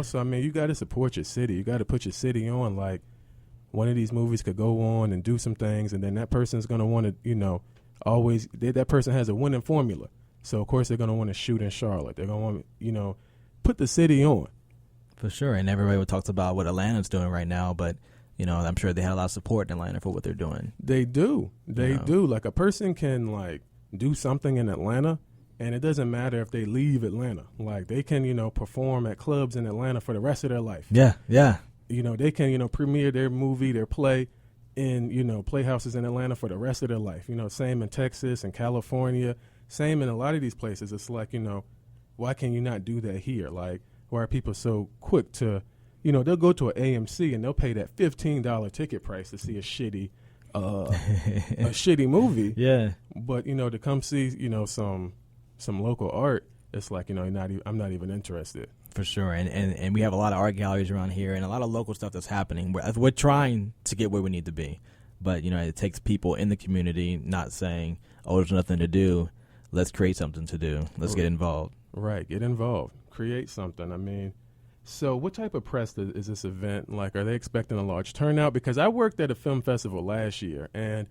So I mean, you got to support your city. You got to put your city on. Like, one of these movies could go on and do some things, and then that person's going to want to, always, that person has a winning formula. So, of course, they're going to want to shoot in Charlotte. They're going to want, put the city on. For sure. And everybody talks about what Atlanta's doing right now, but, I'm sure they had a lot of support in Atlanta for what they're doing. They do. They do. Like, a person can, like, do something in Atlanta, and it doesn't matter if they leave Atlanta. Like, they can, perform at clubs in Atlanta for the rest of their life. Yeah, yeah. They can, premiere their movie, their play in, playhouses in Atlanta for the rest of their life. Same in Texas and California. Same in a lot of these places. It's like, why can you not do that here? Like, why are people so quick to, they'll go to an AMC and they'll pay that $15 ticket price to see a shitty movie. Yeah. But, to come see, some local art, it's like, I'm not even interested. For sure. And we have a lot of art galleries around here and a lot of local stuff that's happening. We're trying to get where we need to be. But, it takes people in the community not saying, oh, there's nothing to do. Let's create something to do. Let's get involved. Right. Get involved. Create something. I mean, so what type of press is this event? Like, are they expecting a large turnout? Because I worked at a film festival last year, and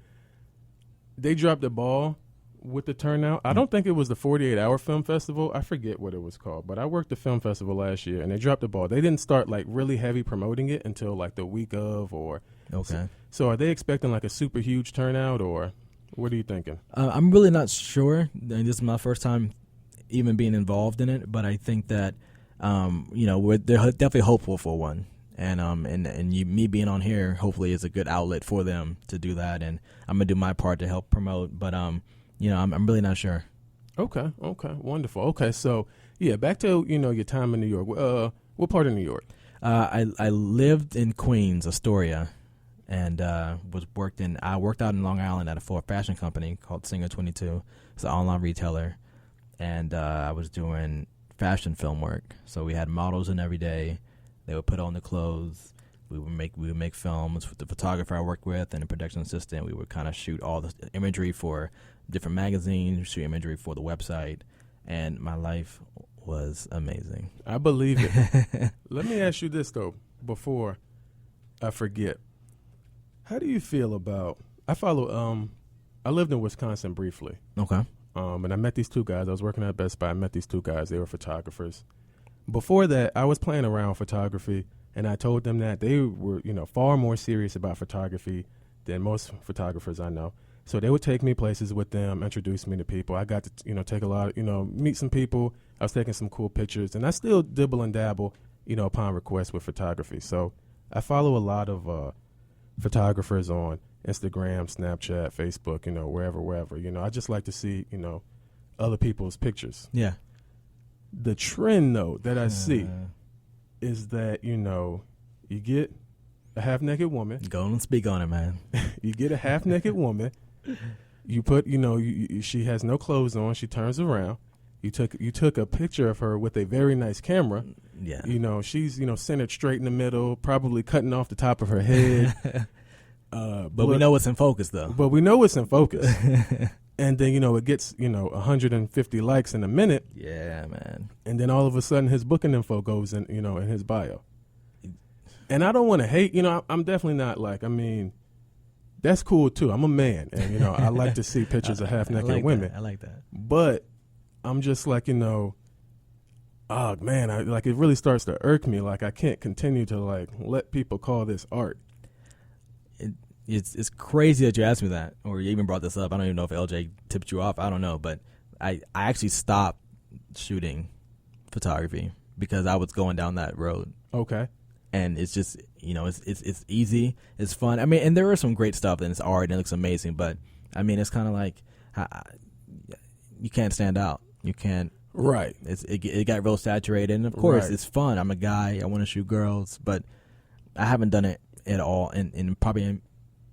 they dropped the ball with the turnout. I don't think it was the 48-hour film festival. I forget what it was called, but I worked the film festival last year, and they dropped the ball. They didn't start, like, really heavy promoting it until, like, the week of or... Okay. So are they expecting, like, a super huge turnout, or what are you thinking? I'm really not sure. This is my first time even being involved in it, but I think that, they're definitely hopeful for one. And me being on here hopefully is a good outlet for them to do that, and I'm going to do my part to help promote, but... I'm really not sure. Okay, wonderful. Okay, so yeah, back to your time in New York. What part of New York? I lived in Queens, Astoria, and I worked out in Long Island at a fashion company called Singer 22. It's an online retailer, and I was doing fashion film work. So we had models in every day. They would put on the clothes. We would make films with the photographer I worked with and the production assistant. We would kind of shoot all the imagery for different magazines, shoot imagery for the website, and my life was amazing. I believe it. Let me ask you this, though, before I forget. How do you feel about, I lived in Wisconsin briefly. Okay. And I met these two guys. I was working at Best Buy. I met these two guys. They were photographers. Before that, I was playing around with photography, and I told them that they were, far more serious about photography than most photographers I know. So they would take me places with them, introduce me to people. I got to, take a lot of, meet some people. I was taking some cool pictures, and I still dibble and dabble, upon request with photography. So I follow a lot of photographers on Instagram, Snapchat, Facebook, wherever. I just like to see, other people's pictures. Yeah. The trend, though, that I see is that, you get a half-naked woman. Go and speak on it, man. You get a half-naked woman. You put, she has no clothes on. She turns around. You took a picture of her with a very nice camera. Yeah. She's, centered straight in the middle, probably cutting off the top of her head. But we know it's in focus, though. But we know it's in focus. And then, it gets, 150 likes in a minute. Yeah, man. And then all of a sudden his booking info goes in, in his bio. And I don't want to hate, I'm definitely not like, that's cool too. I'm a man, and I like to see pictures of half-naked women. I like that. But I'm just like, oh man, it really starts to irk me. Like, I can't continue to like let people call this art. It's crazy that you asked me that, or you even brought this up. I don't even know if LJ tipped you off. I don't know, but I actually stopped shooting photography because I was going down that road. Okay. And it's just, it's easy, it's fun. And there is some great stuff, and it's art, and it looks amazing. But it's kind of like you can't stand out. You can't. Right. It got real saturated, and of course right. It's fun. I'm a guy. I want to shoot girls, but I haven't done it at all, and probably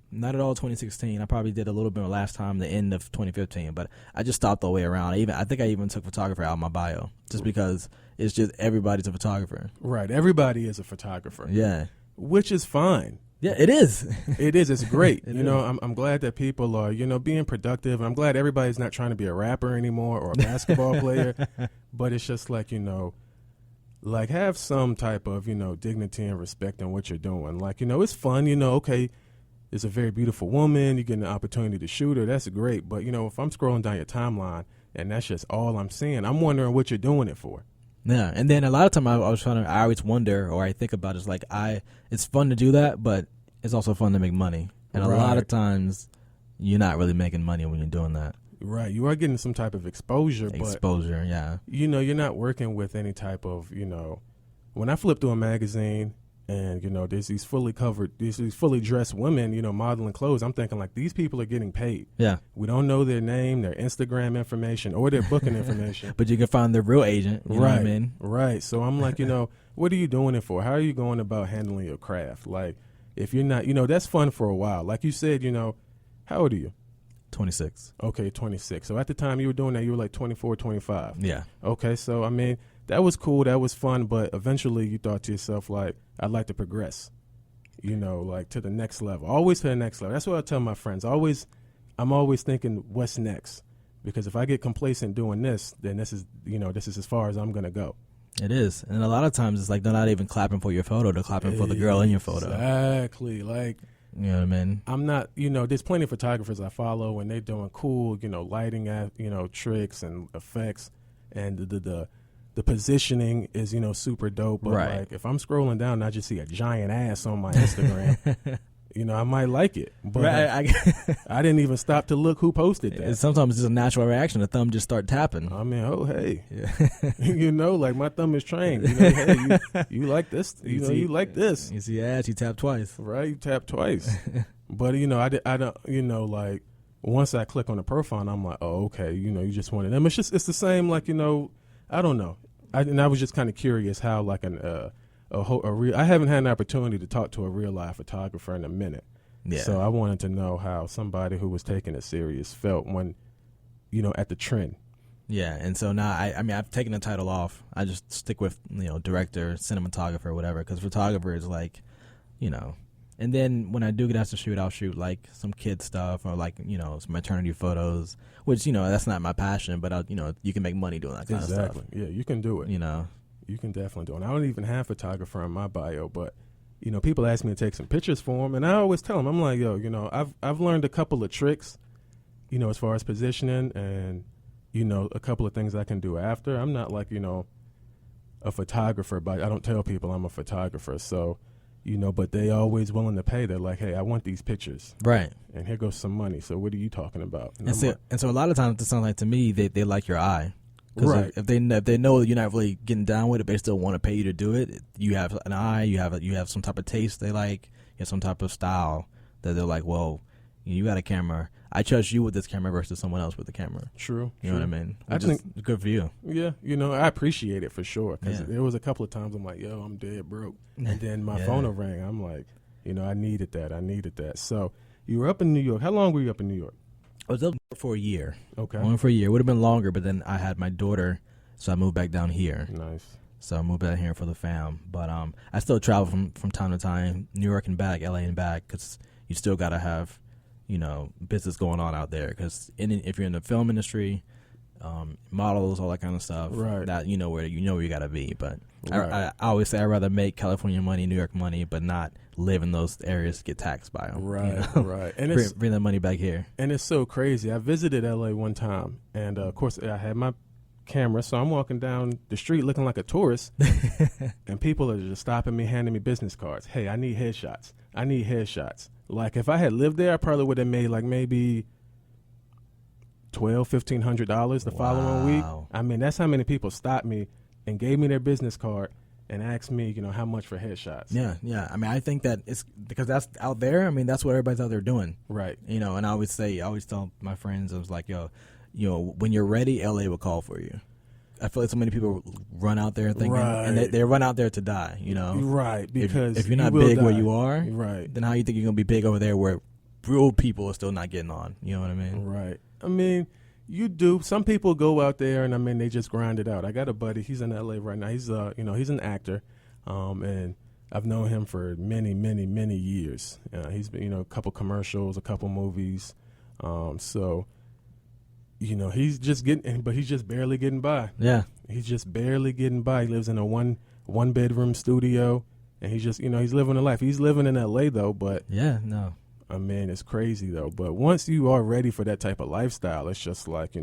not at all 2016. I probably did a little bit last time, the end of 2015, but I just stopped the way around. I think I even took photographer out of my bio just because it's just everybody's a photographer. Right. Everybody is a photographer. Yeah. Which is fine. Yeah, it is. It is. It's great. I'm glad that people are, being productive. I'm glad everybody's not trying to be a rapper anymore or a basketball player. But it's just like, like have some type of, dignity and respect in what you're doing. Like, it's fun, okay, it's a very beautiful woman, you get an opportunity to shoot her, that's great. But, if I'm scrolling down your timeline and that's just all I'm seeing, I'm wondering what you're doing it for. Yeah, and then a lot of time I always wonder, or I think about it, it's like it's fun to do that, but it's also fun to make money. And a lot of times you're not really making money when you're doing that. Right, you are getting some type of exposure, yeah. You're not working with any type of, when I flip through a magazine and, there's these fully dressed women, modeling clothes, I'm thinking like these people are getting paid. Yeah. We don't know their name, their Instagram information, or their booking information. But you can find the real agent, you know what I mean? Right. So I'm like, what are you doing it for? How are you going about handling your craft? Like, if you're not, that's fun for a while. Like you said, how old are you? 26. Okay, 26. So at the time you were doing that, you were like 24, 25. Yeah. Okay, so I mean, that was cool, that was fun, but eventually you thought to yourself, like, I'd like to progress, like to the next level. Always to the next level. That's what I tell my friends. I'm always thinking, what's next? Because if I get complacent doing this, then this is as far as I'm going to go. It is. And a lot of times it's like they're not even clapping for your photo, they're clapping for the girl in your photo. Exactly. Like, you know what I mean? I'm not, there's plenty of photographers I follow and they're doing cool, lighting, tricks and effects, and the positioning is, super dope. But like, if I'm scrolling down and I just see a giant ass on my Instagram, I might like it. But I didn't even stop to look who posted that. Sometimes it's just a natural reaction. The thumb just start tapping. I mean, oh, hey. Yeah. Like my thumb is trained. Hey, you like this. You like this. You see ass, you tap twice. Right, you tap twice. But, I don't, like, once I click on the profile, I'm like, oh, okay, you just wanted them. It's the same, like, I don't know. I was just kind of curious how, like, I haven't had an opportunity to talk to a real life photographer in a minute. Yeah. So I wanted to know how somebody who was taking it serious felt when, at the trend. Yeah, and so now I've taken the title off. I just stick with director, cinematographer, whatever, because photographer is like, And then when I do get asked to shoot, I'll shoot like some kid stuff or like some maternity photos, which that's not my passion, but you can make money doing that kind of stuff. Exactly. Yeah, you can do it. You can definitely do it. And I don't even have photographer in my bio, but people ask me to take some pictures for them, and I always tell them, I'm like, yo, I've learned a couple of tricks, as far as positioning and a couple of things I can do after. I'm not like a photographer, but I don't tell people I'm a photographer. So, but they always willing to pay. They're like, hey, I want these pictures, right? And here goes some money. So what are you talking about? And so a lot of times it sounds like to me they like your eye. Right. If they know you're not really getting down with it, but they still want to pay you to do it. You have an eye. You have some type of taste they like. You have some type of style that they're like, well, you got a camera. I trust you with this camera versus someone else with the camera. True. You know what I mean? I think good for you. Yeah. I appreciate it for sure. Because there was a couple of times I'm like, yo, I'm dead broke. And then my phone will ring. I'm like, I needed that. So you were up in New York. How long were you up in New York? I was up for a year. Okay. I went for a year. It would have been longer, but then I had my daughter, so I moved back down here. Nice. So I moved back here for the fam. But I still travel from time to time, New York and back, LA and back, because you still got to have, business going on out there. Because if you're in the film industry, models, all that kind of stuff, right? That where you got to be. But right. I always say I'd rather make California money, New York money, but not live in those areas, get taxed by them. Right, right. And bring that money back here. And it's so crazy. I visited LA one time, and of course I had my camera, so I'm walking down the street looking like a tourist, and people are just stopping me, handing me business cards. Hey, I need headshots. Like if I had lived there, I probably would have made like maybe $1,200-$1,500 the following week. I mean, that's how many people stopped me and gave me their business card and asked me, how much for headshots. Yeah. I mean, I think that it's because that's out there. I mean, that's what everybody's out there doing. Right. And I always tell my friends, I was like, yo, when you're ready, LA will call for you. I feel like so many people run out there thinking, and they run out there to die, Right. Because if you're not big where you are, right, then how you think you're going to be big over there where real people are still not getting on? You know what I mean? Right. I mean, you do. Some people go out there and they just grind it out. I got a buddy. He's in LA right now. He's he's an actor, and I've known him for many, many, many years. He's been a couple commercials, a couple movies. So he's just barely getting by. Yeah. He's just barely getting by. He lives in a one bedroom studio, and he's just, he's living a life. He's living in L.A. though, but yeah, no, I mean, it's crazy though. But once you are ready for that type of lifestyle, it's just like,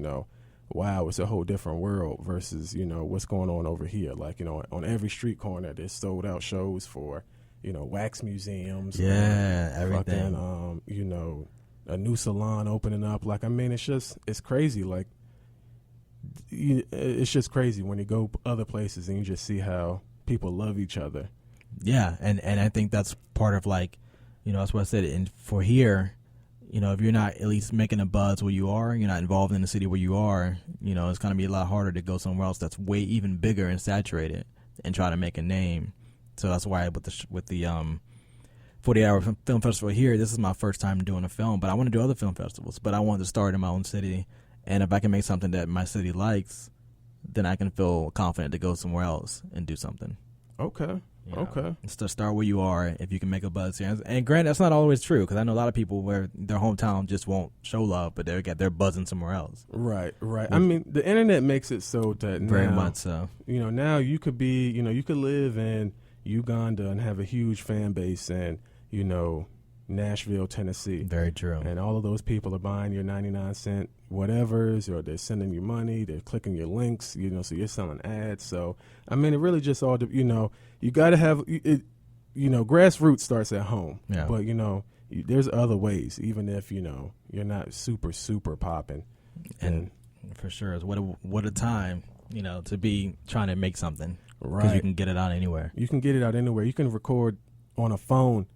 wow, it's a whole different world versus, what's going on over here. Like, on every street corner, there's sold out shows for, wax museums. Yeah, everything. Fucking, a new salon opening up. Like, I mean, it's crazy. Like, it's just crazy when you go other places and you just see how people love each other. Yeah, and I think that's part of, like, that's what I said. And for here, if you're not at least making a buzz where you are, you're not involved in the city where you are, it's going to be a lot harder to go somewhere else that's way even bigger and saturated and try to make a name. So that's why with the 48-hour film festival here, this is my first time doing a film, but I want to do other film festivals. But I want to start in my own city, and if I can make something that my city likes, then I can feel confident to go somewhere else and do something. Okay. Okay. So start where you are if you can make a buzz here. And granted, that's not always true, because I know a lot of people where their hometown just won't show love, but they're buzzing somewhere else. Right. I mean, the internet makes it so that very now, much so. Now you could be, you could live in Uganda and have a huge fan base, and Nashville, Tennessee. Very true. And all of those people are buying your 99-cent whatevers, or they're sending you money, they're clicking your links, so you're selling ads. So, I mean, it really just all, you got to have, grassroots starts at home. Yeah. But, there's other ways, even if, you're not super, super popping. And for sure, what a time, to be trying to make something. Right. Because you can get it out anywhere. You can get it out anywhere. You can record on a phone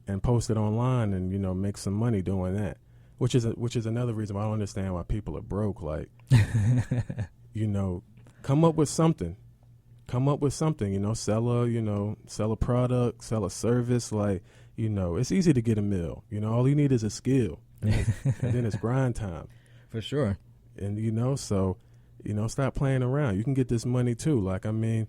and post it online and, make some money doing that, which is another reason why I don't understand why people are broke. Like, come up with something, sell a product, sell a service. Like, it's easy to get a meal, all you need is a skill, and then it's grind time. For sure. And, so, stop playing around. You can get this money too. Like, I mean,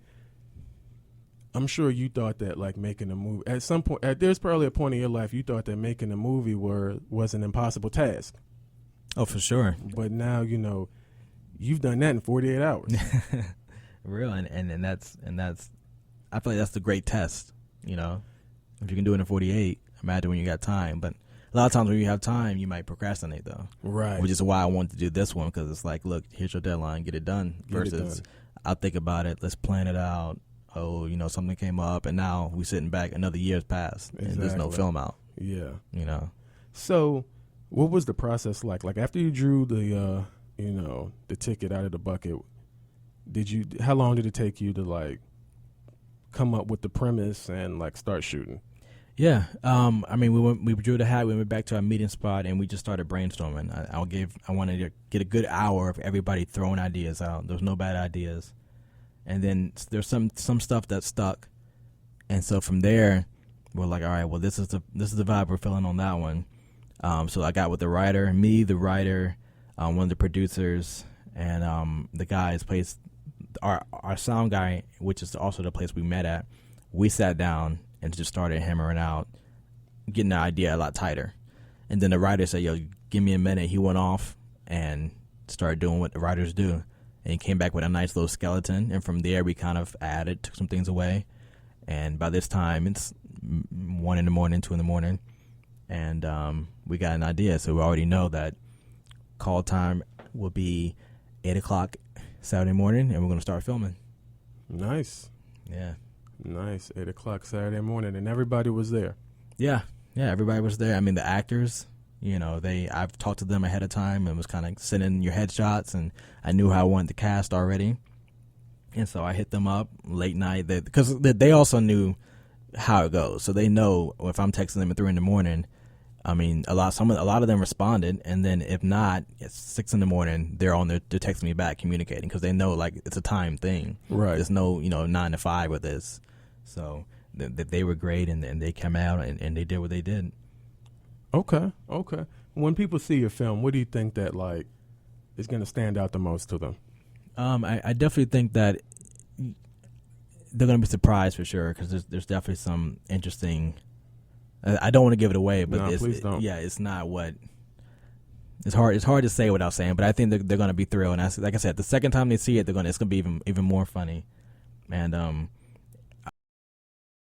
I'm sure you thought that, like, making a movie at some point, there's probably a point in your life you thought that making a movie was an impossible task. Oh, for sure. But now, you've done that in 48 hours. Real. And that's, I feel like that's the great test, If you can do it in 48, imagine when you got time. But a lot of times when you have time, you might procrastinate, though. Right. Which is why I wanted to do this one, because it's like, look, here's your deadline, get it done. Versus I'll think about it, let's plan it out. Oh, something came up, and now we're sitting back. Another year's passed, and there's no film out. Yeah. So, what was the process like? Like, after you drew the, the ticket out of the bucket, how long did it take you to, like, come up with the premise and, like, start shooting? Yeah. I mean, we drew the hat. We went back to our meeting spot, and we just started brainstorming. I wanted to get a good hour of everybody throwing ideas out. There's no bad ideas. And then there's some stuff that stuck, and so from there, we're like, all right, well, this is the vibe we're feeling on that one. So I got with the writer, one of the producers, and the guys plays our sound guy, which is also the place we met at. We sat down and just started hammering out, getting the idea a lot tighter. And then the writer said, "Yo, give me a minute." He went off and started doing what the writers do. And he came back with a nice little skeleton, and from there we kind of took some things away. And by this time, it's 1 in the morning, 2 in the morning, and we got an idea. So we already know that call time will be 8 o'clock Saturday morning, and we're going to start filming. Nice. Yeah. Nice. 8 o'clock Saturday morning, and everybody was there. Yeah, everybody was there. I mean, the actors... I've talked to them ahead of time and was kind of sending your headshots, and I knew how I wanted the cast already. And so I hit them up late night because they also knew how it goes. So they know if I'm texting them at 3 in the morning, I mean, a lot of them responded. And then if not, it's 6 in the morning, they're texting me back, communicating, because they know, like, it's a time thing. Right. There's no, 9 to 5 with this. So they were great, and they came out and they did what they did. Okay. When people see your film, what do you think that, like, is going to stand out the most to them? I definitely think that they're going to be surprised for sure, because there's definitely some interesting. I don't want to give it away, but please don't. It's not what It's hard to say without saying, but I think they're going to be thrilled. And like I said, the second time they see it, it's going to be even more funny. And